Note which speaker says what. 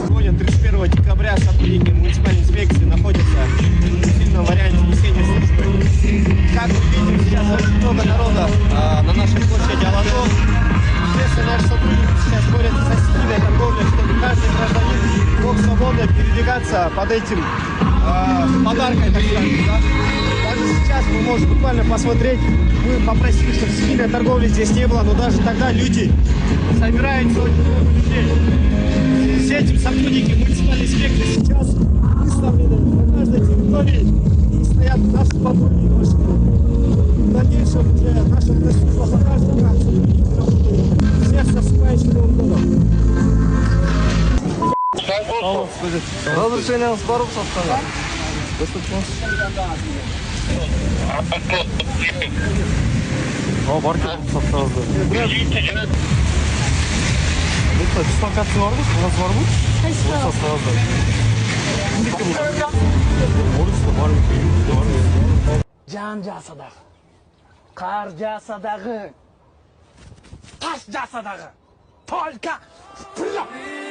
Speaker 1: Сегодня, 31 декабря, сотрудники муниципальной инспекции находятся в сильном варианте несения службы. Как мы видим, сейчас очень много народа на нашей площади Алаток. Естественно, наши сотрудники сейчас борются со стихийной торговлей, чтобы каждый гражданин мог свободно передвигаться под этим подаркой, так сказать. Да? Даже сейчас мы можем буквально посмотреть, мы попросили, чтобы стихийной торговли здесь не было, но даже тогда люди собираются очень много людей. С этим сотрудники муниципальной инспекции сейчас выставлены на каждой территории и стоят наши патрульные машины. В дальнейшем уже наша служба покажет, как сотрудники работают. Всех с наступающим Новым годом.
Speaker 2: Разрешение сборов составляет. Барки составляет. Это дислокация var mı? Burası var mı? Burası sağda. Orası var mı?
Speaker 3: Can jasaдағы, қар жасадағы, тас жасадағы, только вперед!